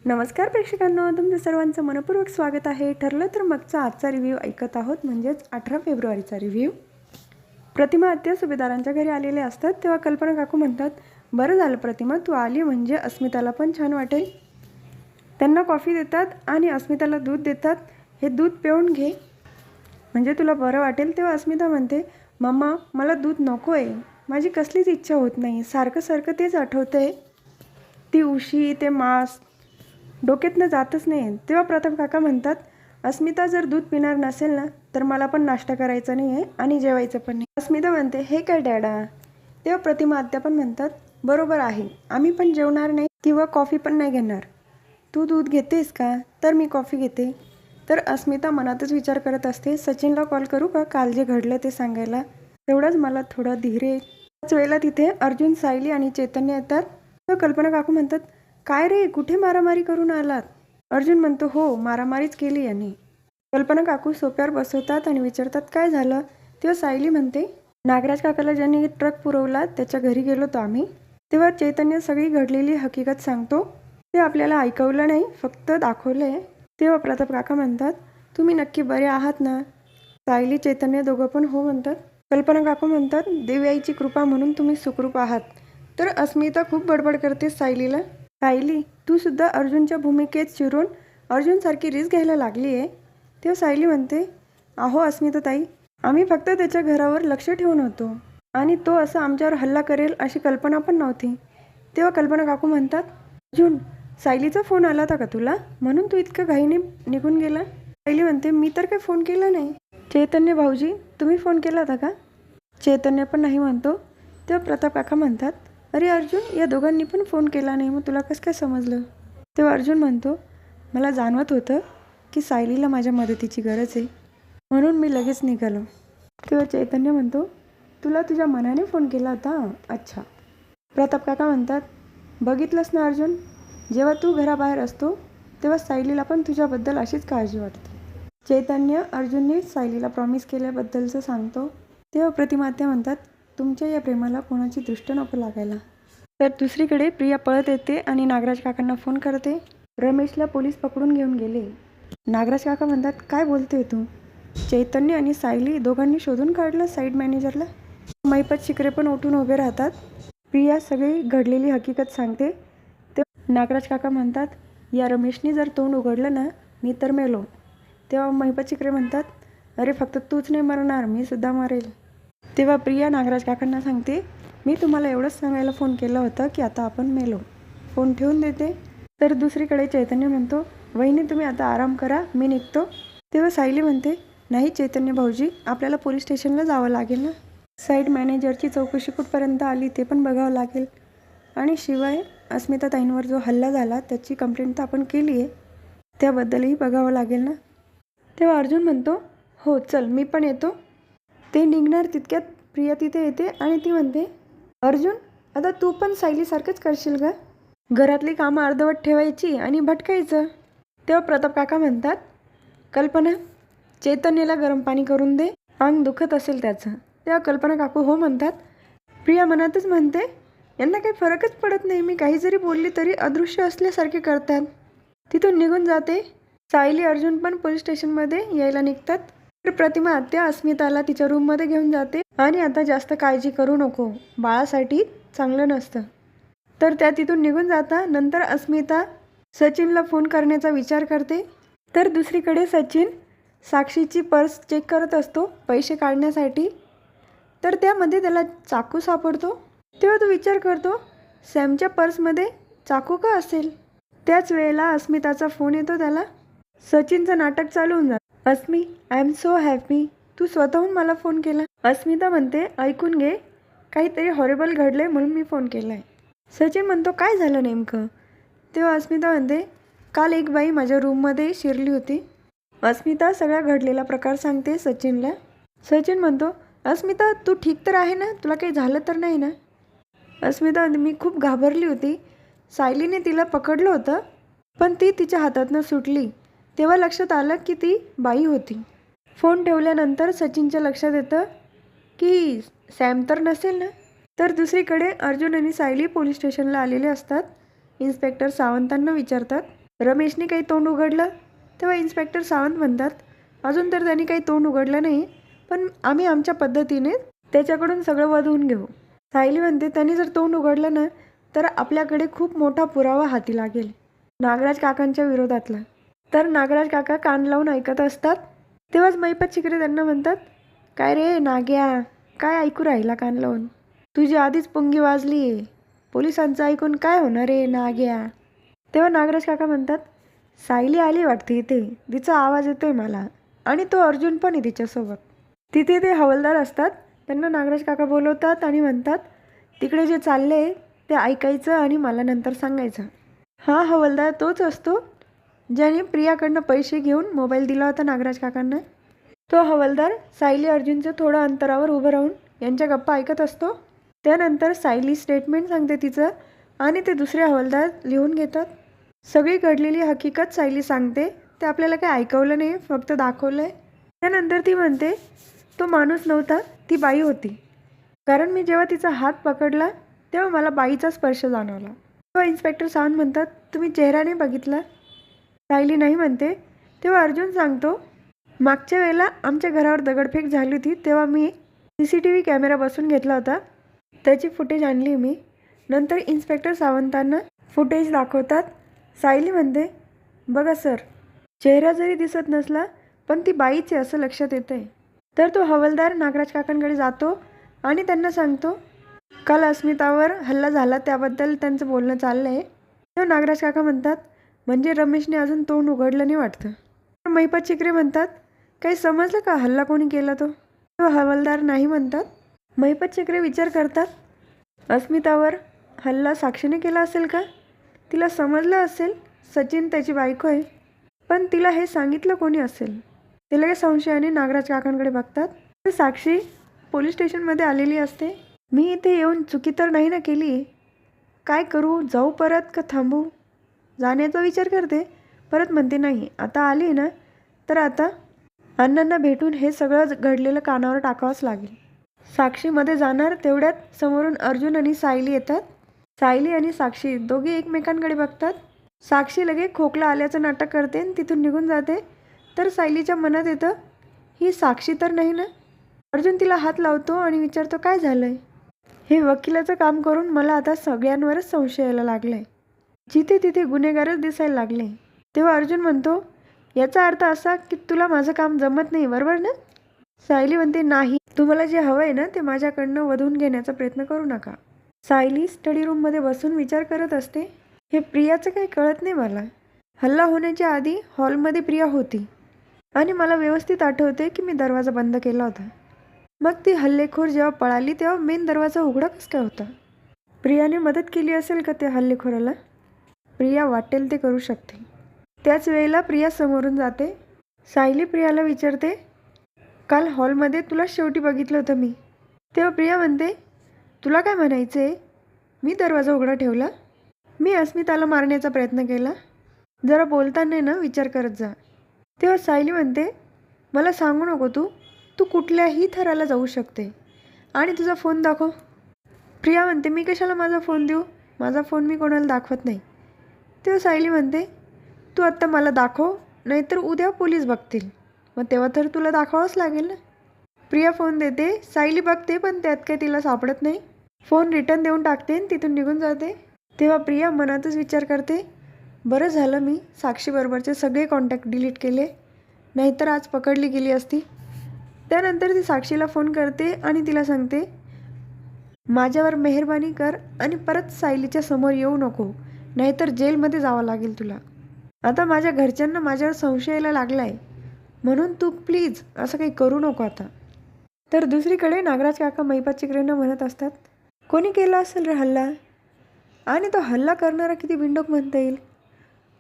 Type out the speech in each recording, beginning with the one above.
नमस्कार प्रेक्षकांनो, तुमचं सर्वांचं मनपूर्वक स्वागत आहे. ठरलं तर मगचा आजचा रिव्ह्यू ऐकत आहोत, म्हणजेच 18 फेब्रुवारीचा रिव्ह्यू. प्रतिमा आत्या सुभेदारांच्या घरी आलेले असतात तेव्हा कल्पना काकू म्हणतात, बरं झालं प्रतिमा तू आली, म्हणजे अस्मिताला पण छान वाटेल. त्यांना कॉफी देतात आणि अस्मिताला दूध देतात. हे दूध पिऊन घे म्हणजे तुला बरं वाटेल. तेव्हा अस्मिता म्हणते, मम्मा मला दूध नको आहे, माझी कसलीच इच्छा होत नाही, सारखं सारखं तेच आठवतं आहे. ती उशी, ते मांस डोक्यातनं जातच नाही. तेव्हा प्रताप काका म्हणतात, अस्मिता जर दूध पिणार नसेल ना तर मला पण नाश्ता करायचा नाही आहे आणि जेवायचं पण नाही. अस्मिता म्हणते, हे काय डॅडा. तेव्हा प्रतिमा आत्या पण म्हणतात, बरोबर आहे, आम्ही पण जेवणार नाही किंवा कॉफी पण नाही घेणार. तू दूध घेतेस का, तर मी कॉफी घेते. तर अस्मिता मनातच विचार करत असते, सचिनला कॉल करू का काल जे घडलं ते सांगायला, तेवढंच मला थोडा धीर येईल. त्याच वेळेला तिथे अर्जुन, सायली आणि चैतन्य येतात. तर कल्पना काकू म्हणतात, काय रे, कुठे मारामारी करून आलात. अर्जुन म्हणतो, हो मारामारीच केली यांनी. कल्पना काकू सोप्यावर बसवतात आणि विचारतात, काय झालं. तेव्हा सायली म्हणते, नागराज काकाला ज्यांनी ट्रक पुरवला त्याच्या घरी गेलो होतो आम्ही. तेव्हा चैतन्य सगळी घडलेली हकीकत सांगतो. ते आपल्याला ऐकवलं नाही, फक्त दाखवलं आहे. तेव्हा प्रताप काका म्हणतात, तुम्ही नक्की बरे आहात ना. सायली, चैतन्य दोघं पण हो म्हणतात. कल्पना काकू म्हणतात, देवयाईची कृपा म्हणून तुम्ही सुखरूप आहात. तर अस्मिता खूप बडबड करते सायलीला, सायली तू सुद्धा अर्जुनच्या भूमिकेत शिरून अर्जुनसारखी रिस्क घ्यायला लागली आहे. तेव्हा सायली म्हणते, अहो अस्मिता ताई, आम्ही फक्त त्याच्या घरावर लक्ष ठेवून होतो आणि तो असं आमच्यावर हल्ला करेल अशी कल्पना पण नव्हती. तेव्हा कल्पना काकू म्हणतात, अर्जुन सायलीचा फोन आला होता का तुला, म्हणून तू इतकं घाईने निघून गेला. सायली म्हणते, मी तर काही फोन केला नाही. चैतन्य भाऊजी तुम्ही फोन केला होता का. चैतन्य पण नाही म्हणतो. तेव्हा प्रताप काका म्हणतात, अरे अर्जुन, या दोघांनी पण फोन केला नाही, मग तुला कसं काय समजलं. तेव्हा अर्जुन म्हणतो, मला जाणवत होतं की सायलीला माझ्या मदतीची गरज आहे, म्हणून मी लगेच निघालो. तेव्हा चैतन्य म्हणतो, तुला तुझ्या मनाने फोन केला होता, अच्छा. प्रताप काका म्हणतात, बघितलंस ना अर्जुन, जेव्हा तू घराबाहेर असतो तेव्हा सायलीला पण तुझ्याबद्दल अशीच काळजी वाटते. चैतन्य अर्जुनने सायलीला प्रॉमिस केल्याबद्दलचं सांगतो. तेव्हा प्रतिमा आत्या म्हणतात, तुमच्या या प्रेमाला कोणाची दृष्ट नको लागायला. तर दुसरीकडे प्रिया पळत येते आणि नागराज काकांना फोन करते. रमेशला पोलीस पकडून घेऊन गेले. नागराज काका म्हणतात, काय बोलते तू. चैतन्य आणि सायली दोघांनी शोधून काढलं साईड मॅनेजरला. मैपत शिकरे पण उठून उभे राहतात. प्रिया सगळी घडलेली हकीकत सांगते. ते नागराज काका म्हणतात, या रमेशने जर तोंड उघडलं ना मी तर मेलो. तेव्हा मैपत शिकरे म्हणतात, अरे फक्त तूच नाही मरणार, मी सुद्धा मरेल. तेव्हा प्रिया नागराज काकांना सांगते, मी तुम्हाला एवढंच सांगायला फोन केला होता की आता आपण मेलो. फोन ठेवून देते. तर दुसरीकडे चैतन्य म्हणतो, वहिनी तुम्ही आता आराम करा, मी निघतो. तेव्हा सायली म्हणते, नाही चैतन्य भाऊजी, आपल्याला पोलीस स्टेशनला जावं लागेल ना. साईड मॅनेजरची चौकशी कुठपर्यंत आली ते पण बघावं लागेल, आणि शिवाय अस्मिता ताईंवर जो हल्ला झाला त्याची कंप्लेंट तर आपण केली आहे, त्याबद्दलही बघावं लागेल ना. तेव्हा अर्जुन म्हणतो, हो चल मी पण येतो. ते निघणार तितक्यात प्रिया तिथे येते आणि ती म्हणते, अर्जुन आता तू पण सायलीसारखंच करशील का, घरातली कामं अर्धवट ठेवायची आणि भटकायचं. तेव्हा प्रताप काका म्हणतात, कल्पना चैतन्याला गरम पाणी करून दे, अंग दुखत असेल त्याचं. तेव्हा कल्पना काकू हो म्हणतात. प्रिया मनातच म्हणते, यांना काही फरकच पडत नाही, मी काही जरी बोलली तरी अदृश्य असल्यासारखे करतात. तिथून निघून जाते. सायली अर्जुन पण पोलीस स्टेशनमध्ये यायला निघतात. तर प्रतिमा आत्या अस्मिताला तिच्या रूममध्ये घेऊन जाते आणि आता जास्त काळजी करू नको, बाळासाठी चांगलं नसतं. तर त्या तिथून निघून जाता. नंतर अस्मिता सचिनला फोन करण्याचा विचार करते. तर दुसरीकडे सचिन साक्षीची पर्स चेक करत असतो पैसे काढण्यासाठी. तर त्यामध्ये त्याला चाकू सापडतो. तेव्हा तो विचार करतो, सॅमच्या पर्समध्ये चाकू का असेल. त्याच वेळेला अस्मिताचा फोन येतो त्याला. सचिनचं नाटक चालू होऊन जातं. अस्मी, आय एम सो हॅपी, तू स्वतःहून मला फोन केला. अस्मिता म्हणते, ऐकून घे, काहीतरी हॉरेबल घडलंय म्हणून मी फोन केला आहे. सचिन म्हणतो, काय झालं नेमकं. तेव्हा अस्मिता म्हणते, काल एक बाई माझ्या रूममध्ये शिरली होती. अस्मिता सगळा घडलेला प्रकार सांगते सचिनला. सचिन म्हणतो, अस्मिता तू ठीक तर आहे ना, तुला काही झालं तर नाही ना. अस्मिता म्हणते, मी खूप घाबरली होती, सायलीने तिला पकडलं होतं पण ती तिच्या हातातनं सुटली. तेव्हा लक्षात आलं की ती बाई होती. फोन ठेवल्यानंतर सचिनच्या लक्षात येतं की सॅम तर नसेल ना. तर दुसरीकडे अर्जुन आणि सायली पोलीस स्टेशनला आलेले असतात. इन्स्पेक्टर सावंतांना विचारतात, रमेशने काही तोंड उघडलं तेव्हा इन्स्पेक्टर सावंत म्हणतात, अजून तर त्यांनी काही तोंड उघडलं नाही, पण आम्ही आमच्या पद्धतीने त्याच्याकडून सगळं वधवून घेऊ. सायली म्हणते, त्यांनी जर तोंड उघडलं ना तर आपल्याकडे खूप मोठा पुरावा हाती लागेल नागराज काकांच्या विरोधातला. तर नागराज काका कान लावून ऐकत असतात. तेव्हाच महिपत शिकरे त्यांना म्हणतात, काय रे नाग्या, काय ऐकू राहिला कान लावून? तुझी आधीच पुंगी वाजली आहे, पोलिसांचं ऐकून काय होणार रे नाग्या? तेव्हा नागराज काका म्हणतात, सायली आली वाटते इथे, तिचा आवाज येतोय मला, आणि तो अर्जुन पण आहे तिच्यासोबत. तिथे ते हवालदार असतात, त्यांना नागराज काका बोलवतात आणि म्हणतात, तिकडे जे चालले ते ऐकायचं आणि मला नंतर सांगायचं. हा हवालदार तोच असतो ज्याने प्रियाकडनं पैसे घेऊन मोबाईल दिला होता नागराज काकांना. तो हवालदार सायली अर्जुनचं थोडं अंतरावर उभं राहून यांच्या गप्पा ऐकत असतो. त्यानंतर सायली स्टेटमेंट सांगते तिचं, आणि ते दुसरे हवालदार लिहून घेतात. सगळी घडलेली हकीकत सायली सांगते. ते आपल्याला काही ऐकवलं नाही, फक्त दाखवलं आहे. त्यानंतर ती म्हणते, तो माणूस नव्हता, ती बाई होती, कारण मी जेव्हा तिचा हात पकडला तेव्हा मला बाईचा स्पर्श जाणवला. तेव्हा इन्स्पेक्टर सावंत म्हणतात, तुम्ही चेहऱ्याने बघितला? सायली नाही म्हणते. तेव्हा अर्जुन सांगतो, मागच्या वेळेला आमच्या घरावर दगडफेक झाली होती तेव्हा मी CCTV कॅमेरा बसवून घेतला होता, त्याची फुटेज आणली मी. नंतर इन्स्पेक्टर सावंतांना फुटेज दाखवतात. सायली म्हणते, बघा सर, चेहरा जरी दिसत नसला पण ती बाईच आहे असं लक्षात येतं आहे. तर तो हवालदार नागराज काकांकडे जातो आणि त्यांना सांगतो, काल अस्मितावर हल्ला झाला त्याबद्दल त्यांचं बोलणं चाललं आहे. तेव्हा नागराज काका म्हणतात, म्हणजे रमेशने अजून तोंड उघडलं नाही वाटतं. तर महिपत शिकरे म्हणतात, काही समजलं का हल्ला कोणी केला तो? हवालदार नाही म्हणतात. महिपत शिकरे विचार करतात, अस्मितावर हल्ला साक्षीने केला असेल का? तिला समजलं असेल सचिन त्याची बायको आहे, पण तिला हे सांगितलं कोणी असेल? ते लगेच संशयाने नागराज काकांकडे बघतात. तर साक्षी पोलीस स्टेशनमध्ये आलेली असते. मी इथे येऊन चुकी तर नाही ना केली? काय करू, जाऊ परत का थांबू? जाण्याचा विचार करते, परत म्हणते नाही, आता आली ना तर आता अण्णांना भेटून हे सगळं घडलेलं कानावर टाकावंच लागेल. साक्षीमध्ये जाणार तेवढ्यात समोरून अर्जुन आणि सायली येतात. सायली आणि साक्षी दोघे एकमेकांकडे बघतात. साक्षी लगे खोकला आल्याचं नाटक करते आणि तिथून निघून जाते. तर सायलीच्या मनात येतं, ही साक्षी तर नाही ना? अर्जुन तिला हात लावतो आणि विचारतो, काय झालं आहे? हे वकिलाचं काम करून मला आता सगळ्यांवरच संशय यायला लागला आहे, जिथे तिथे गुन्हेगारच दिसायला लागले. तेव्हा अर्जुन म्हणतो, याचा अर्थ असा की तुला माझं काम जमत नाही, बरोबर ना? सायली म्हणते, नाही, तुम्हाला जे हवं आहे ना ते माझ्याकडनं वधवून घेण्याचा प्रयत्न करू नका. सायली स्टडी रूममध्ये बसून विचार करत असते, हे प्रियाचं काही कळत नाही मला. हल्ला होण्याच्या आधी हॉलमध्ये प्रिया होती आणि मला व्यवस्थित आठवते की मी दरवाजा बंद केला होता. मग ती हल्लेखोर जेव्हा पळाली तेव्हा मेन दरवाजा उघडा कसं काय होता? प्रियाने मदत केली असेल का त्या हल्लेखोराला? प्रिया वाटेल ते करू शकते. त्याच वेळेला प्रिया समोरून जाते. सायली प्रियाला विचारते, काल हॉलमध्ये तुला शेवटी बघितलं होतं मी. तेव्हा प्रिया म्हणते, तुला काय म्हणायचं आहे? मी दरवाजा उघडा ठेवला? मी अस्मिताला मारण्याचा प्रयत्न केला? जरा बोलताना ना विचार करत जा. तेव्हा सायली म्हणते, मला सांगू नको तू कुठल्याही थराला जाऊ शकते, आणि तुझा फोन दाखव. प्रिया म्हणते, मी कशाला माझा फोन देऊ? माझा फोन मी कोणाला दाखवत नाही. तेव्हा सायली म्हणते, तू आत्ता मला दाखव, नाहीतर उद्या पोलीस बघतील, मग तेव्हा तर तुला दाखवावंच लागेल ना. प्रिया फोन देते. सायली बघते पण त्यात काही तिला सापडत नाही. फोन रिटर्न देऊन टाकते आणि तिथून निघून जाते. तेव्हा प्रिया मनातच विचार करते, बरं झालं मी साक्षीबरोबरचे सगळे कॉन्टॅक्ट डिलीट केले, नाहीतर आज पकडली गेली असती. त्यानंतर ती साक्षीला फोन करते आणि तिला सांगते, माझ्यावर मेहरबानी कर आणि परत सायलीच्या समोर येऊ नको, नाहीतर जेलमध्ये जावं लागेल तुला. आता माझ्या घरच्यांना माझ्यावर संशय यायला लागला आहे, म्हणून तू प्लीज असं काही करू नको आता. तर दुसरीकडे नागराज काका महिपत शिकरेंना म्हणत असतात, कोणी केला असेल रे हल्ला? आणि तो हल्ला करणारा किती बिंडोक म्हणता येईल?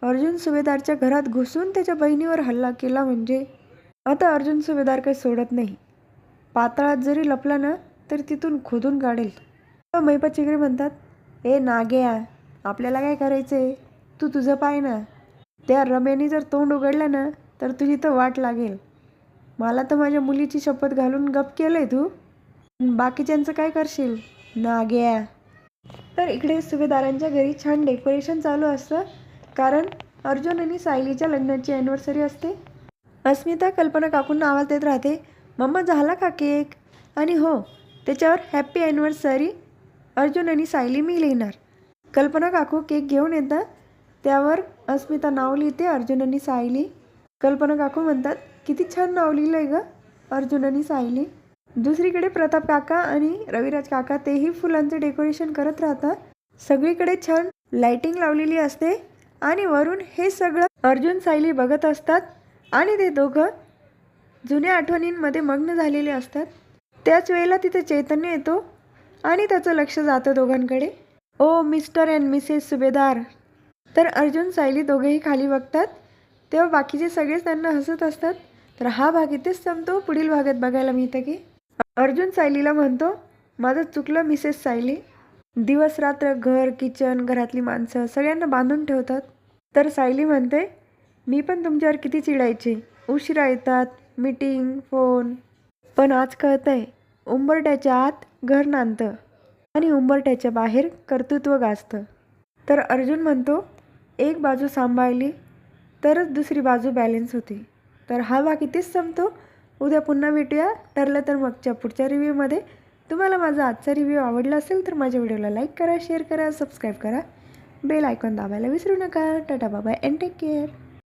अर्जुन सुभेदारच्या घरात घुसून त्याच्या बहिणीवर हल्ला केला म्हणजे आता अर्जुन सुभेदार काही सोडत नाही. पाताळात जरी लपला ना तर तिथून खोदून काढेल. महिपत शिकरे म्हणतात, ए नाग्या, आपल्याला काय करायचं आहे? तू तुझं पाय ना. त्या रम्याने जर तोंड उघडलं ना तर तुझी तर वाट लागेल. मला तर माझ्या मुलीची शपथ घालून गप केलं आहे तू, बाकीच्यांचं काय करशील नाग्या? तर इकडे सुभेदारांच्या घरी छान डेकोरेशन चालू असतं, कारण अर्जुन आणि सायलीच्या लग्नाची ॲनिव्हर्सरी असते. अस्मिता कल्पना काकूंना आवाज देत राहते, मम्मा झाला का केक? आणि हो, त्याच्यावर हॅप्पी ॲनिव्हर्सरी अर्जुन आणि सायली मी लिहिणार. कल्पना काकू केक घेऊन येतात. त्यावर अस्मिता नाव लिहिते अर्जुन आणि सायली. कल्पना काकू म्हणतात, किती छान नाव लिहिलं आहे गं अर्जुन आणि सायली. दुसरीकडे प्रताप काका आणि रविराज काका तेही फुलांचे डेकोरेशन करत राहतात. सगळीकडे छान लाइटिंग लावलेली असते आणि वरून हे सगळं अर्जुन सायली बघत असतात आणि ते दोघं जुन्या आठवणींमध्ये मग्न झालेले असतात. त्याच वेळेला तिथे चैतन्य येतो आणि त्याचं लक्ष जातं दोघांकडे. ओ मिस्टर अँड मिसेस सुभेदार. तर अर्जुन सायली दोघेही खाली बघतात. तेव्हा बाकीचे सगळेच त्यांना हसत असतात. तर हा भाग इथेच संपतो. पुढील भागात बघायला मिळतं की अर्जुन सायलीला म्हणतो, माझं चुकलं मिसेस सायली. दिवस रात्र घर, किचन, घरातली माणसं सगळ्यांना बांधून ठेवतात. तर सायली म्हणते, मी पण तुमच्यावर किती चिडायचे. उशिरा येतात, मीटिंग, फोन. पण आज कळतंय, उंबरट्याच्या आत घर नांदतं आणि उंबरट्याच्या बाहेर कर्तृत्व गाजतं. तर अर्जुन म्हणतो, एक बाजू सांभाळली तरच दुसरी बाजू बॅलन्स होते. तर हा भाग इथेच संपतो. उद्या पुन्हा भेटूया ठरलं तर मगच्या पुढच्या रिव्ह्यूमध्ये. तुम्हाला माझा आजचा रिव्ह्यू आवडला असेल तर माझ्या व्हिडिओला लाईक करा, शेअर करा, सबस्क्राईब करा, बेल आयकॉन दाबायला विसरू नका. Tata bye and take care.